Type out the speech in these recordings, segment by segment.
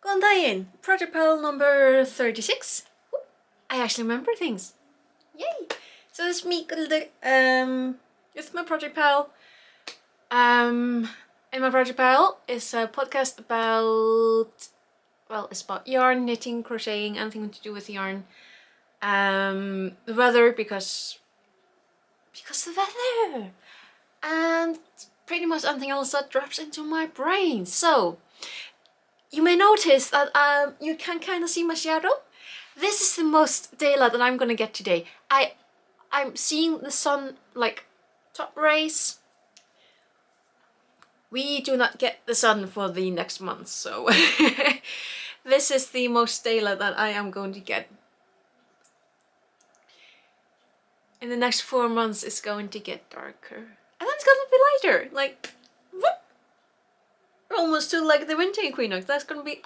Góðan daginn! Project pile number 36. I actually remember things. Yay! So this is me with my project pile. In my project pile is a podcast about, well, it's about yarn, knitting, crocheting, anything to do with yarn. The weather, because the weather! And pretty much anything else that drops into my brain. So, you may notice that you can kind of see my shadow. This is the most daylight that I'm gonna get today. I'm seeing the sun, like, top rays. We do not get the sun for the next month, so this is the most daylight that I am going to get. In the next 4 months it's going to get darker. And then it's gonna be lighter, like, whoop! We're almost to like the winter equinox. That's gonna be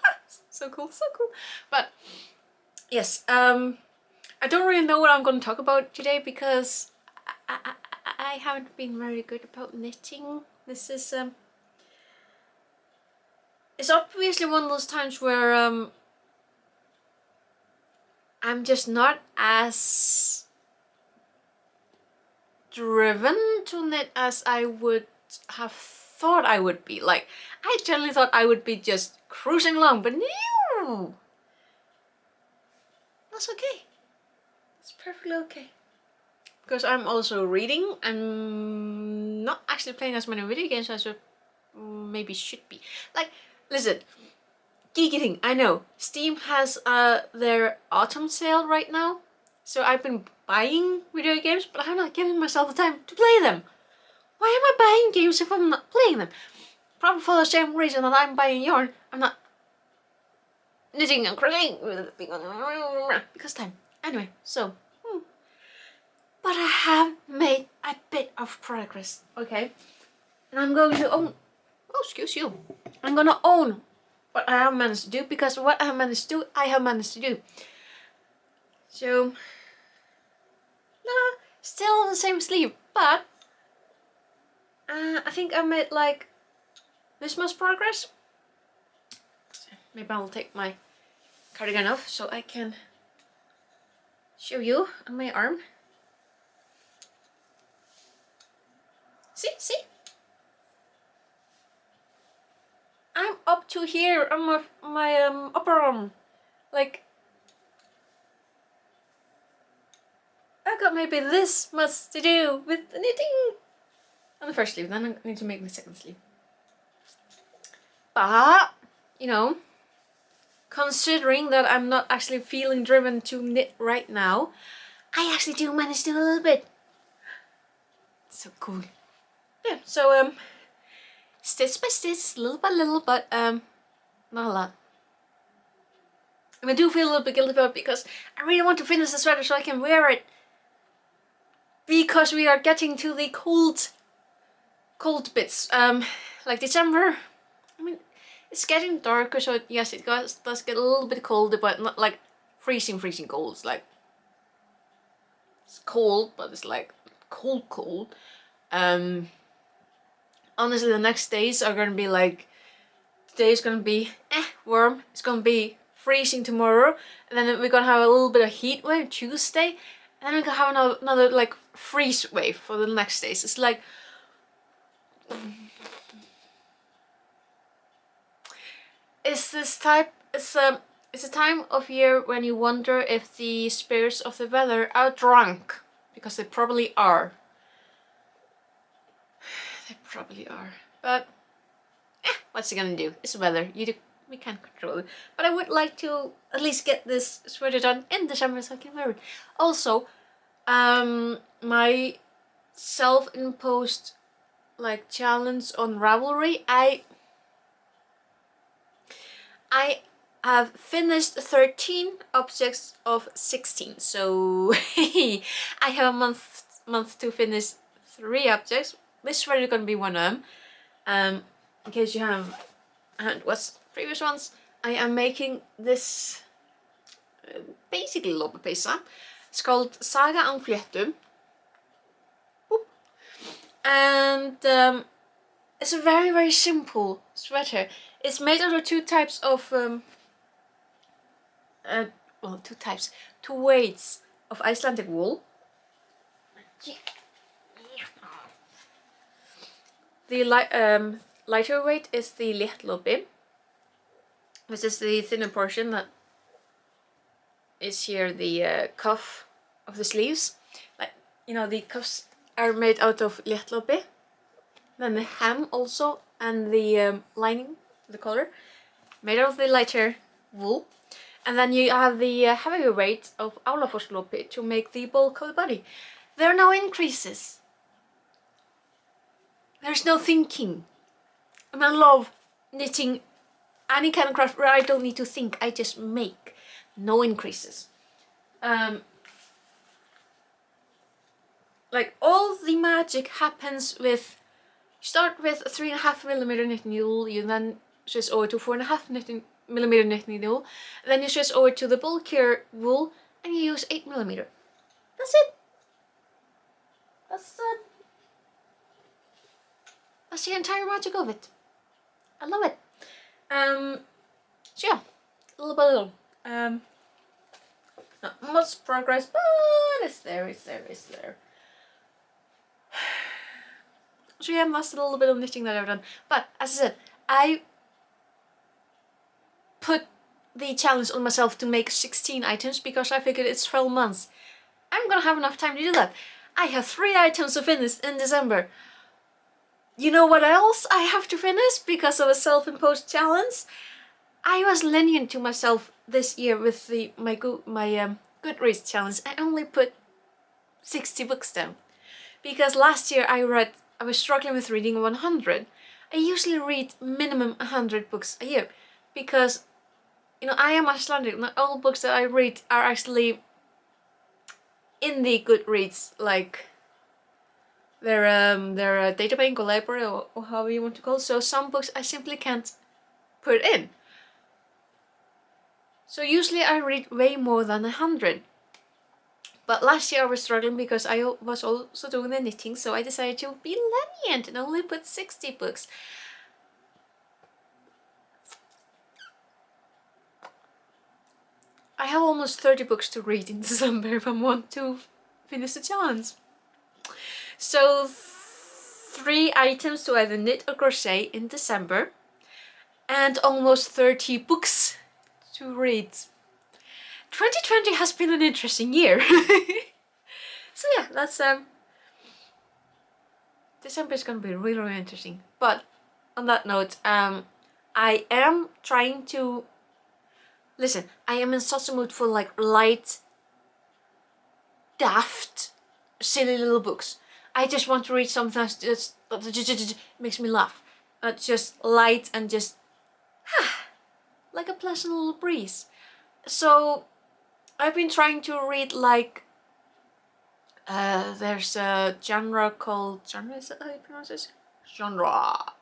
so cool, so cool. But yes, I don't really know what I'm going to talk about today because I haven't been very good about knitting. This is it's obviously one of those times where I'm just not as driven to knit as I would have thought I would be. Like, I generally thought I would be just cruising along, but no! That's okay. It's perfectly okay. Because I'm also reading. I'm not actually playing as many video games as I maybe should be. Like, listen, geeky thing, I know. Steam has their autumn sale right now. So I've been buying video games, but I'm not giving myself the time to play them. Why am I buying games if I'm not playing them? Probably for the same reason that I'm buying yarn. I'm not knitting and crocheting because time. Anyway, so but I have made a bit of progress, okay? And I'm going to own, oh, excuse you. I'm gonna own what I have managed to do, because what I have managed to do, I have managed to do. So, still on the same sleeve, but I think I made like this much progress. So maybe I'll take my cardigan off so I can show you on my arm. See? I'm up to here on my upper arm. Like, I got maybe this much to do with the knitting on the first sleeve. Then I need to make the second sleeve. But, you know, considering that I'm not actually feeling driven to knit right now, I actually do manage to do a little bit. So cool. Yeah, so stitch by stitch, little by little, but not a lot. And I do feel a little bit guilty about it because I really want to finish the sweater so I can wear it. Because we are getting to the cold bits. Like December, I mean, it's getting darker, so yes, it does get a little bit colder, but not like freezing cold. It's like, it's cold, but it's like cold. Honestly, the next days are gonna be like, today's gonna be warm, it's gonna be freezing tomorrow, and then we're gonna have a little bit of heat wave Tuesday, and then we're gonna have another like freeze wave for the next days. It's like, it's a time of year when you wonder if the spirits of the weather are drunk, because they probably are. They probably are. But what's it gonna do? It's weather. We can't control it. But I would like to at least get this sweater done in December so I can wear it. Also, my self-imposed like challenge on Ravelry, I have finished 13 objects of 16, so I have a month to finish 3 objects. This is really gonna be one of them. In case you haven't watched previous ones, I am making this basically létt-lopi pizza. It's called Saga Án Fléttu. And it's a very simple sweater. It's made out of 2 types of well, two types, two weights of Icelandic wool. The lighter weight is the létt-lopi, which is the thinner portion that is here, the cuff of the sleeves. Like, you know, the cuffs are made out of létt-lopi. Then the hem also, and the lining, the collar, made out of the lighter wool. And then you have the heavier weight of Álafosslopi to make the bulk of the body. There are no increases. There's no thinking. And I love knitting any kind of craft where I don't need to think, I just make. No increases. Like, all the magic happens with, you start with a 3.5mm knitting needle, you then switch over to 4.5mm knitting needle, then you switch over to the bulkier wool and you use 8mm. That's it. That's the entire magic of it. I love it. So yeah, little by little. Not much progress, but it's there. So yeah, that's a little bit of knitting that I've done. But as I said, I put the challenge on myself to make 16 items because I figured it's 12 months. I'm gonna have enough time to do that. I have 3 items to finish in December. You know what else I have to finish because of a self-imposed challenge? I was lenient to myself this year with my Goodreads challenge. I only put 60 books down. Because last year I was struggling with reading 100. I usually read minimum 100 books a year. Because, you know, I am Icelandic. Not all books that I read are actually in the Goodreads, like their databank or library or however you want to call it. So some books I simply can't put in. So usually I read way more than 100. But last year I was struggling because I was also doing the knitting, so I decided to be lenient and only put 60 books. I have almost 30 books to read in December if I want to finish the challenge. So 3 items to either knit or crochet in December, and almost 30 books to read. 2020 has been an interesting year. So yeah, that's December is gonna be really, really interesting. But on that note, I am trying to listen. I am in such a mood for like light, daft, silly little books. I just want to read something that just makes me laugh. Just light and just like a pleasant little breeze. So I've been trying to read like there's a genre called is that how you pronounce this? Genre.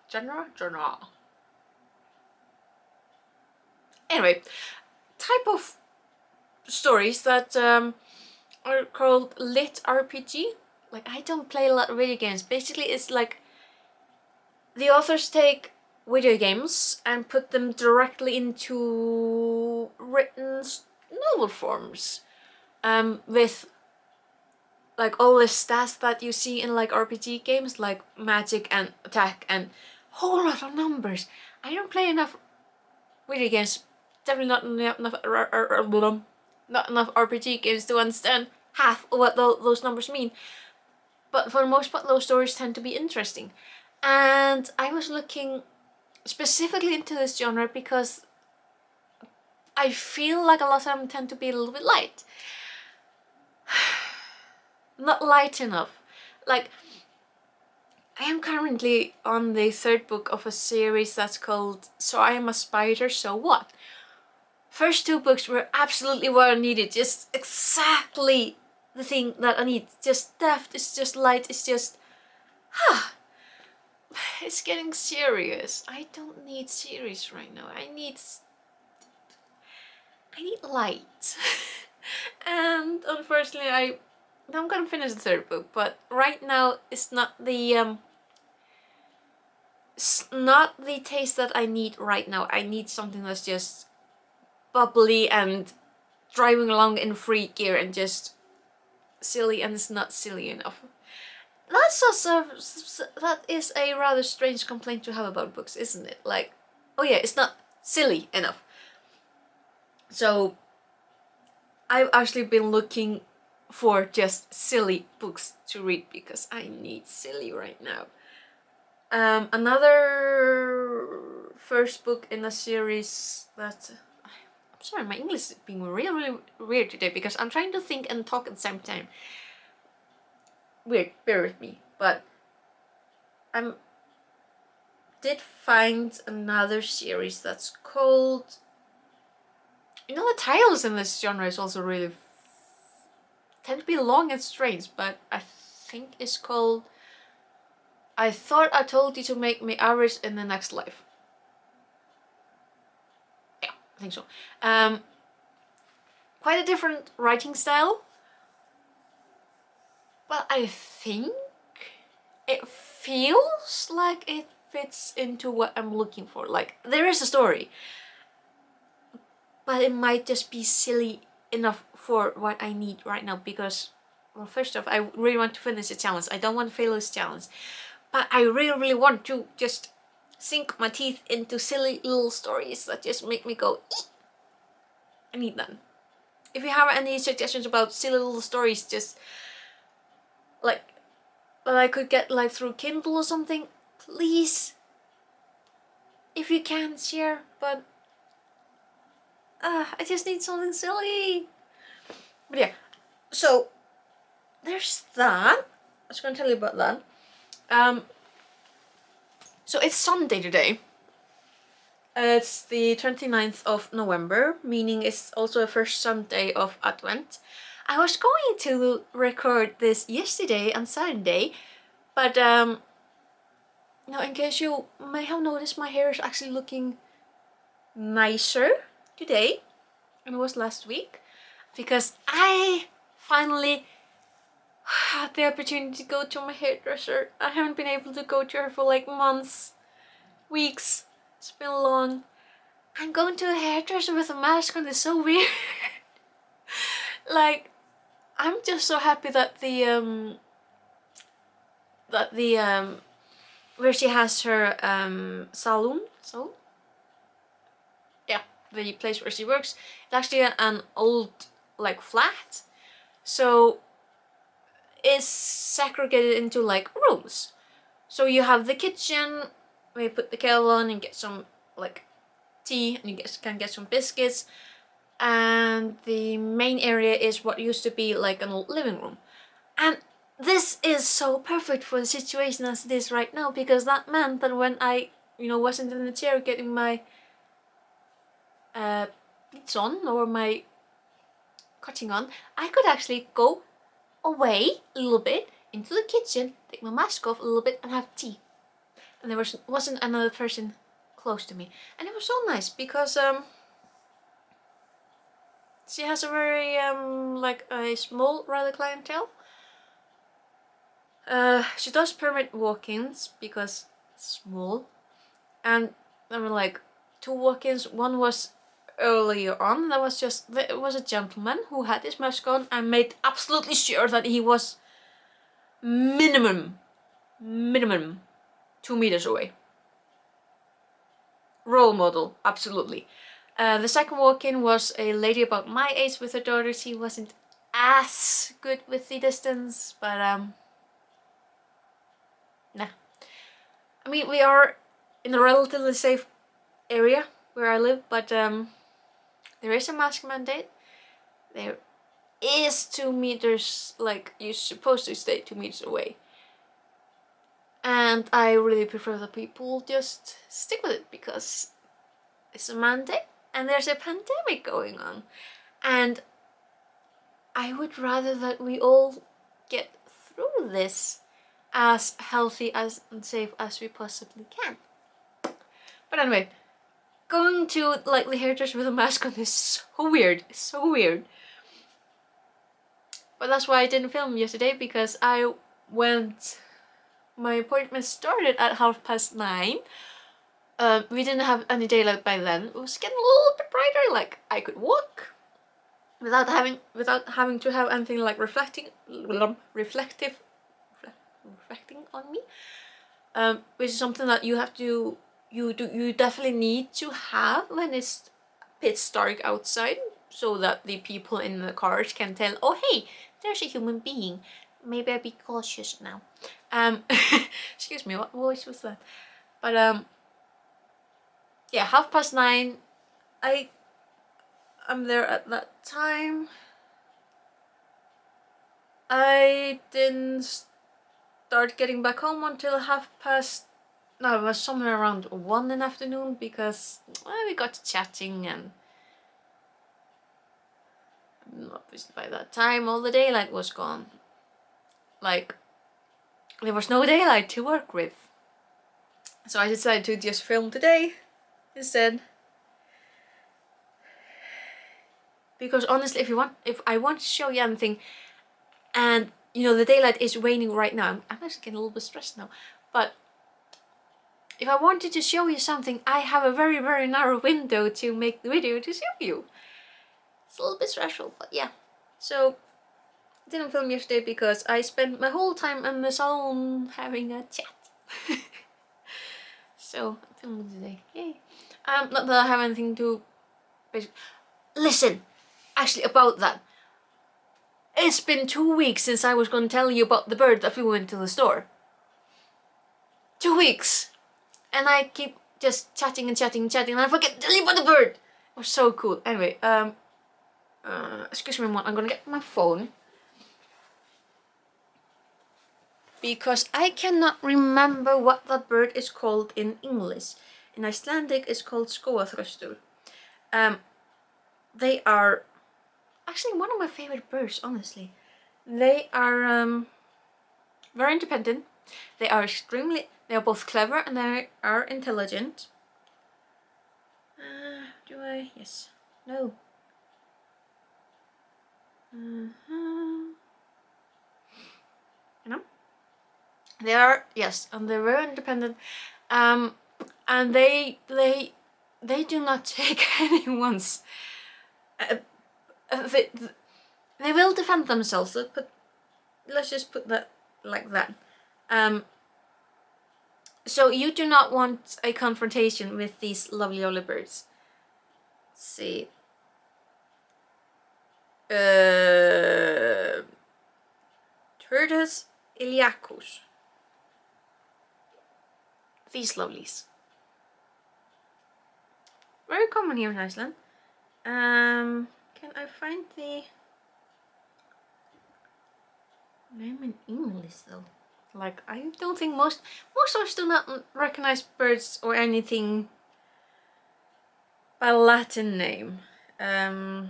Anyway, type of stories that are called lit RPG. Like, I don't play a lot of video games. Basically, it's like the authors take video games and put them directly into written novel forms, with like all the stats that you see in like RPG games, like magic and attack and whole lot of numbers. I don't play enough video games. Definitely not enough RPG games to understand half of what those numbers mean. But for the most part, those stories tend to be interesting. And I was looking specifically into this genre because I feel like a lot of them tend to be a little bit light. Not light enough. Like, I am currently on the 3rd book of a series that's called So I Am a Spider, So What? First 2 books were absolutely what I needed, just exactly the thing that I need. Just depth, it's just light, it's just... It's getting serious. I don't need serious right now. I need light. And unfortunately I'm gonna finish the 3rd book, but right now it's not the taste that I need right now. I need something that's just bubbly and driving along in free gear and just silly, and it's not silly enough. That is a rather strange complaint to have about books, isn't it? Like, oh yeah, it's not silly enough. So I've actually been looking for just silly books to read because I need silly right now. Another first book in a series that... I'm sorry, my English is being really weird today because I'm trying to think and talk at the same time. Weird, bear with me. But I did find another series that's called... You know, the titles in this genre is also really tend to be long and strange, but I think it's called I Thought I Told You to Make Me Irish in the Next Life. Yeah, I think so. Quite a different writing style, but I think it feels like it fits into what I'm looking for. Like, there is a story, but it might just be silly enough for what I need right now because, well, first off, I really want to finish the challenge. I don't want to fail this challenge, but I really want to just sink my teeth into silly little stories that just make me go, eek! I need them. If you have any suggestions about silly little stories, just like that I could get like through Kindle or something, please, if you can, share. But I just need something silly. But yeah, so there's that. I was gonna tell you about that. So it's Sunday today. It's the 29th of November, meaning it's also the first Sunday of Advent. I was going to record this yesterday on Saturday, but now in case you may have noticed, my hair is actually looking nicer today than it was last week, because I finally had the opportunity to go to my hairdresser. I haven't been able to go to her for like months, weeks. It's been long. I'm going to a hairdresser with a mask on is so weird. Like, I'm just so happy that the where she has her salon, yeah, the place where she works, it's actually an old like flat, so it's segregated into like rooms. So you have the kitchen where you put the kettle on and get some like tea, and you can get some biscuits, and the main area is what used to be like an old living room. And this is so perfect for the situation as it is right now, because that meant that when I, wasn't in the chair getting my pleats on or my cutting on, I could actually go away a little bit into the kitchen, take my mask off a little bit, and have tea. And there wasn't another person close to me, and it was so nice because she has a very like a small rather clientele. She does permit walk-ins because it's small, and there were like 2 walk-ins. One was earlier on, it was a gentleman who had his mask on and made absolutely sure that he was minimum 2 meters away. Role model, absolutely. The second walk-in was a lady about my age with her daughter. She wasn't as good with the distance, but nah. I mean, we are in a relatively safe area where I live, but there is a mask mandate. There is 2 meters, like you're supposed to stay 2 meters away. And I really prefer that people just stick with it because it's a mandate and there's a pandemic going on. And I would rather that we all get through this as healthy and safe as we possibly can. But anyway, going to like the hairdresser with a mask on is so weird. It's so weird. But that's why I didn't film yesterday, because my appointment started at 9:30. We didn't have any daylight by then. It was getting a little bit brighter, like I could walk. without having to have anything like reflecting on me, which is something that you definitely need to have when it's pitch dark outside, so that the people in the cars can tell, oh hey, there's a human being, maybe I'll be cautious now. Excuse me, what voice was that? But yeah, 9:30. I'm there at that time. I didn't start getting back home until no, it was somewhere around 1 in the afternoon, because we got chatting, and obviously by that time all the daylight was gone. Like, there was no daylight to work with. So I decided to just film today instead. Because honestly, if I want to show you anything, and you know the daylight is waning right now, I'm actually getting a little bit stressed now, but if I wanted to show you something, I have a very, very narrow window to make the video to show you. It's a little bit stressful, but yeah. So, I didn't film yesterday because I spent my whole time in the salon having a chat. So, I'm filming today, yay. Not that I have anything to... Listen, actually about that. It's been 2 weeks since I was going to tell you about the bird that flew into the store. 2 weeks! And I keep just chatting and I forget to tell you about the bird! It was so cool. Anyway, excuse me a moment, I'm gonna get my phone. Because I cannot remember what that bird is called in English. In Icelandic it's called skógarþröstur. They are actually one of my favorite birds, honestly. They are very independent. They are both clever and they are intelligent. Yes. No. You know? They are, yes, and they're very independent. And they do not take anyone's... they will defend themselves, let's just put that like that. So you do not want a confrontation with these lovely birds. Let's see. Turdus iliacus. These lovelies. Very common here in Iceland. Can I find the name in English though? Like, I don't think most of us do not recognize birds or anything by Latin name. I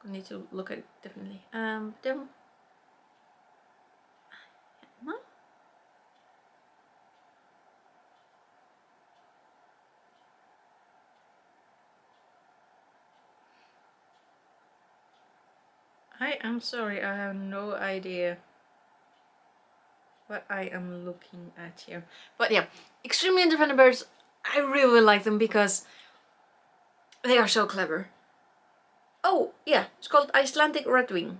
need to look at it differently. I am sorry, I have no idea what I am looking at here. But yeah, extremely independent birds. I really like them because they are so clever. Oh, yeah, it's called Icelandic redwing.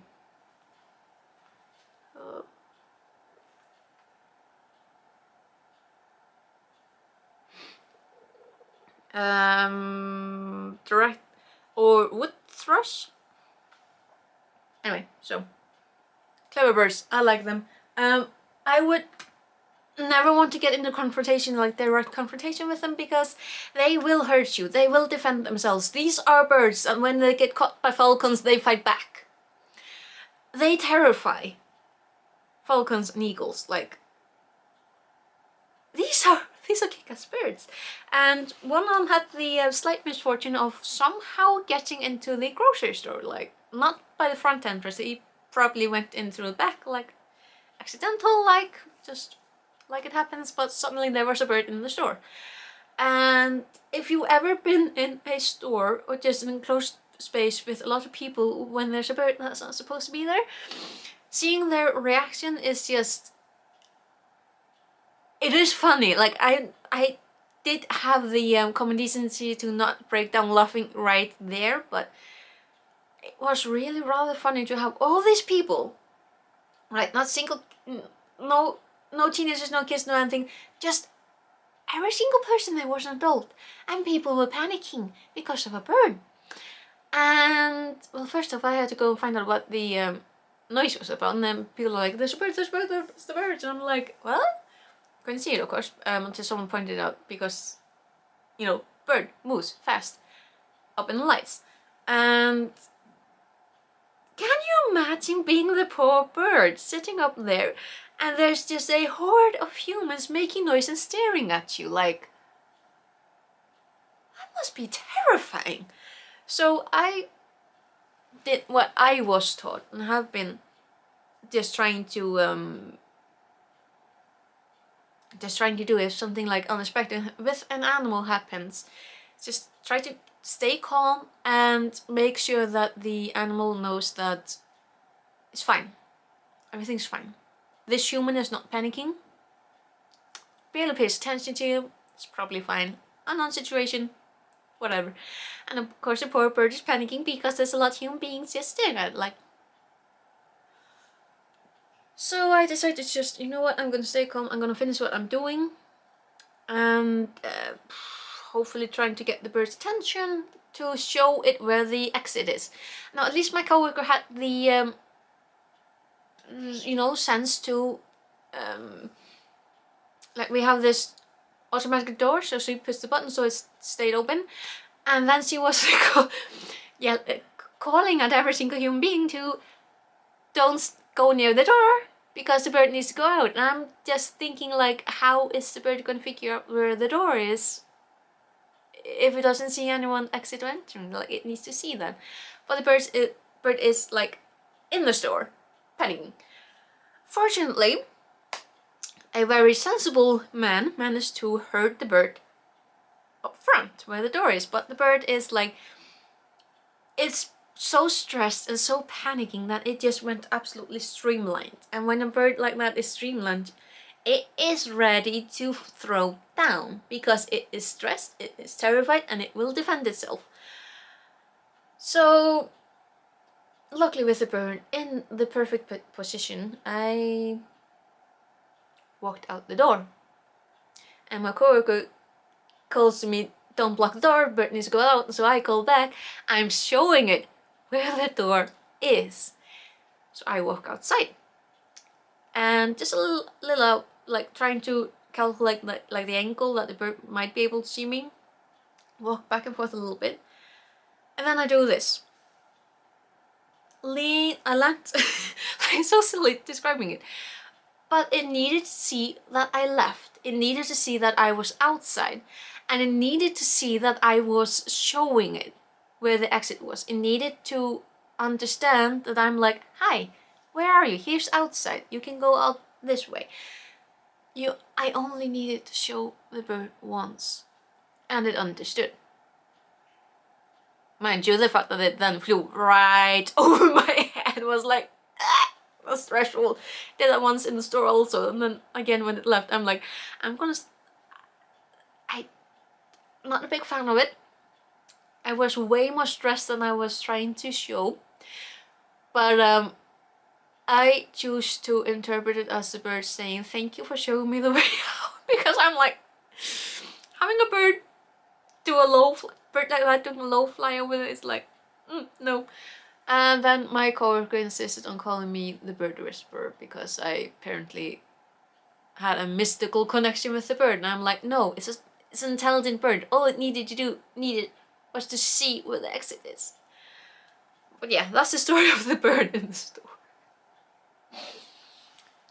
Direct or wood thrush. Anyway, so clever birds. I like them. I would never want to get into confrontation, like direct confrontation with them, because they will hurt you. They will defend themselves. These are birds, and when they get caught by falcons, they fight back. They terrify falcons and eagles. Like, these are kick-ass birds. And one of them had the slight misfortune of somehow getting into the grocery store, like not by the front entrance. He probably went in through the back, like accidental, like just like it happens, but suddenly there was a bird in the store. And if you've ever been in a store or just an enclosed space with a lot of people when there's a bird that's not supposed to be there, seeing their reaction is just... it is funny. Like, I did have the common decency to not break down laughing right there, but it was really rather funny to have all these people, right? Not single, no teenagers, no kids, no anything, just every single person there was an adult, and people were panicking because of a bird. And well, first off, I had to go and find out what the noise was about, and then people were like, "There's a bird, there's a bird, there's the bird," and I'm like, "Well, couldn't see it, of course, until someone pointed it out, because, you know, bird moves fast up in the lights." And can you imagine being the poor bird sitting up there, and there's just a horde of humans making noise and staring at you? Like, that must be terrifying. So I did what I was taught, and have been just trying to do if something like unexpected with an animal happens. Just try to stay calm and make sure that the animal knows that it's fine. Everything's fine. This human is not panicking. Barely pays attention to you. It's probably fine. Unknown situation. Whatever. And of course the poor bird is panicking because there's a lot of human beings just staring at it, like. So I decided to just, you know what, I'm gonna stay calm, I'm gonna finish what I'm doing, and hopefully trying to get the bird's attention to show it where the exit is. Now at least my coworker had the you know, sense to like, we have this automatic door, so she pushed the button so it stayed open, and then she was calling at every single human being to don't go near the door because the bird needs to go out. And I'm just thinking, like, how is the bird gonna figure out where the door is if it doesn't see anyone exit or entering? Like, it needs to see that. But the bird is like in the store, panicking. Fortunately, a very sensible man managed to herd the bird up front where the door is, but the bird is like, it's so stressed and so panicking that it just went absolutely streamlined. And when a bird like that is streamlined, it is ready to throw down because it is stressed, it is terrified, and it will defend itself. So luckily, with the bird in the perfect position, I walked out the door, and my coworker calls to me, "Don't block the door, bird needs to go out." So I call back, I'm showing it where the door is. So I walk outside, and just a little out, like trying to calculate like the angle that the bird might be able to see me. Walk back and forth a little bit, and then I do this. I land. I'm so silly describing it, but it needed to see that I left. It needed to see that I was outside, and it needed to see that I was showing it where the exit was. It needed to understand that I'm like, "Hi, where are you? Here's outside. You can go out this way." I only needed to show the bird once, and it understood. Mind you, the fact that it then flew right over my head was like, was stressful. Did that once in the store also, and then again when it left, I'm like, I'm not a big fan of it. I was way more stressed than I was trying to show, but I choose to interpret it as the bird saying, "Thank you for showing me the way out," because I'm like, having a bird do a bird like that doing a low fly over it is like, no. And then my coworker insisted on calling me the bird whisperer because I apparently had a mystical connection with the bird, and I'm like, no, it's an intelligent bird. All it needed was to see where the exit is. But yeah, that's the story of the bird in the store.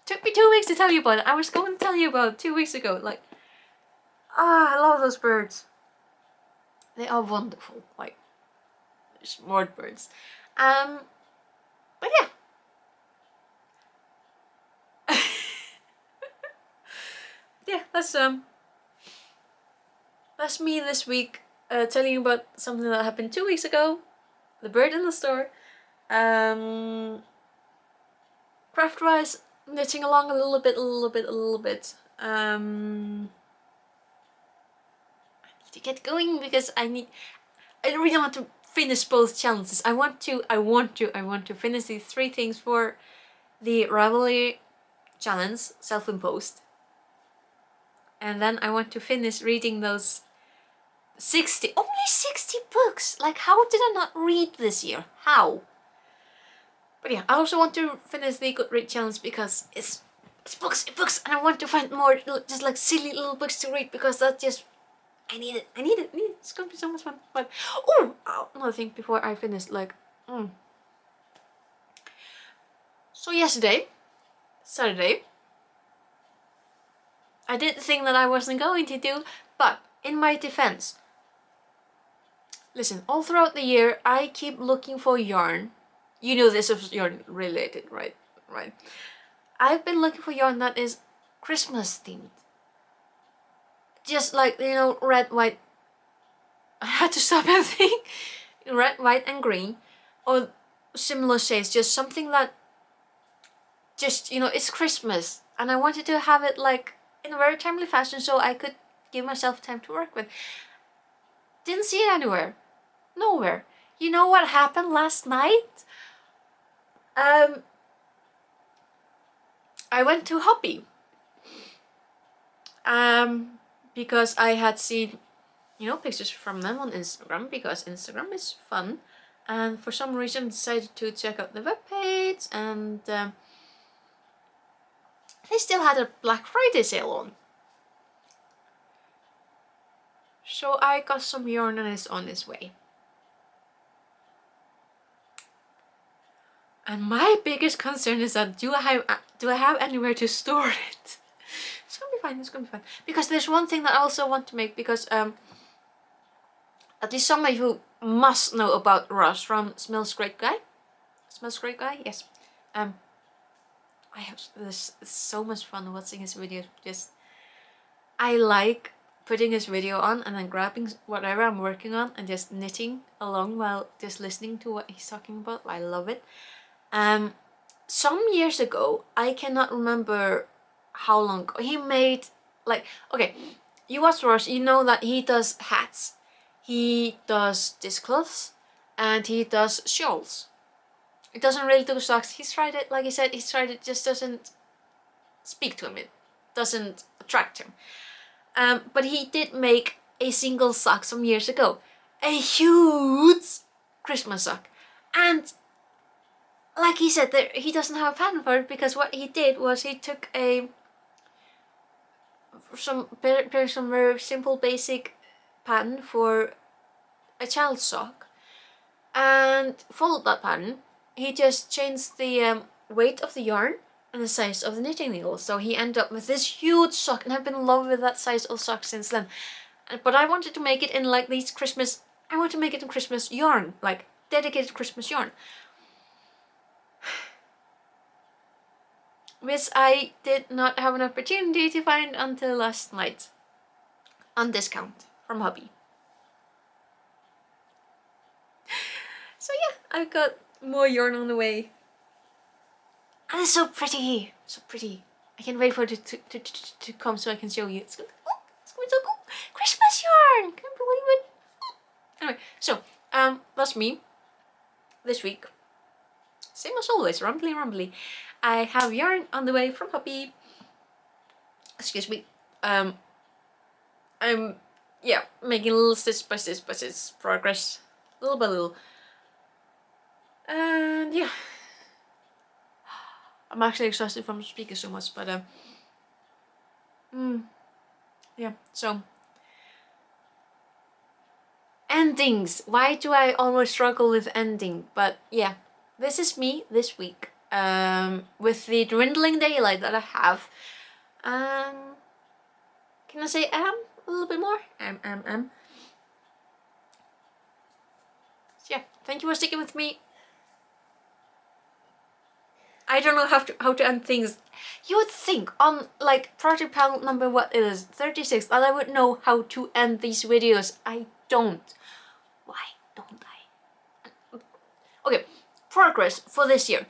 Took me 2 weeks to tell you about it. I was going to tell you about it 2 weeks ago. Like, I love those birds. They are wonderful, like smart birds. But yeah. Yeah, that's me this week, telling you about something that happened 2 weeks ago. The bird in the store. Craft-wise, knitting along a little bit. to get going because I really want to finish both challenges. I want to finish these 3 things for the Ravelry challenge, self-imposed. And then I want to finish reading those only 60 books! Like, how did I not read this year? How? But yeah, I also want to finish the Goodread challenge because it's books, and I want to find more just like silly little books to read because that just, I need it. It's gonna be so much fun. But, another thing before I finish, like, So yesterday, Saturday, I did the thing that I wasn't going to do, but in my defense, listen, all throughout the year, I keep looking for yarn. You know this is yarn related, right? Right. I've been looking for yarn that is Christmas themed. Just like, you know, red, white. I had to stop everything. Red, white, and green. Or similar shades. Just something that just, you know, it's Christmas. And I wanted to have it like in a very timely fashion so I could give myself time to work with. Didn't see it anywhere. Nowhere. You know what happened last night? I went to Hobbii. Because I had seen, you know, pictures from them on Instagram because Instagram is fun. And for some reason decided to check out the webpage and they still had a Black Friday sale on. So I got some yarn and it's on its way. And my biggest concern is that do I have anywhere to store it? It's gonna be fine, it's gonna be fine. Because there's one thing that I also want to make because at least some of you must know about Ross from Smells Great Guy. Smells Great Guy, yes. I have this so much fun watching his videos. Just I like putting his video on and then grabbing whatever I'm working on and just knitting along while just listening to what he's talking about. I love it. Some years ago, I cannot remember how long ago, he made like, okay, you watch Ross, you know that he does hats, he does dishcloths, and he does shawls. He doesn't really do socks. He's tried it, like he said, he's tried it, just doesn't speak to him, it doesn't attract him. But he did make a single sock some years ago, a huge Christmas sock, and like he said, he doesn't have a pattern for it because what he did was he took some very simple basic pattern for a child's sock and followed that pattern. He just changed the weight of the yarn and the size of the knitting needle, so he ended up with this huge sock, and I've been in love with that size of sock since then. But I wanted to make it in like these Christmas, I want to make it in Christmas yarn, like dedicated Christmas yarn, which I did not have an opportunity to find until last night on discount from Hobbii. So yeah, I've got more yarn on the way. And it's so pretty, so pretty. I can't wait for it to come so I can show you. It's gonna be so cool. Christmas yarn, can't believe it. Anyway, so that's me this week. Same as always, rumbly. I have yarn on the way from Hobbii. Excuse me. I'm making little stitch by stitch progress, little by little. And yeah, I'm actually exhausted from speaking so much, but yeah. So endings. Why do I always struggle with ending? But yeah, this is me this week. With the dwindling daylight that I have. Can I say a little bit more? So yeah, thank you for sticking with me. I don't know how to end things. You would think on like project panel number, what it is, 36, that I would know how to end these videos. I don't. Why don't I? Okay, progress for this year.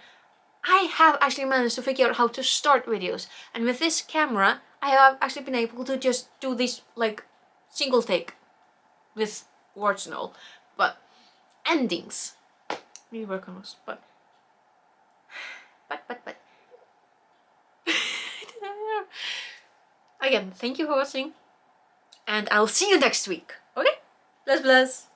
I have actually managed to figure out how to start videos, and with this camera I have actually been able to just do this like single take with words and all, but endings. We work on those, but. Again, thank you for watching, and I'll see you next week. Okay? Bless, bless.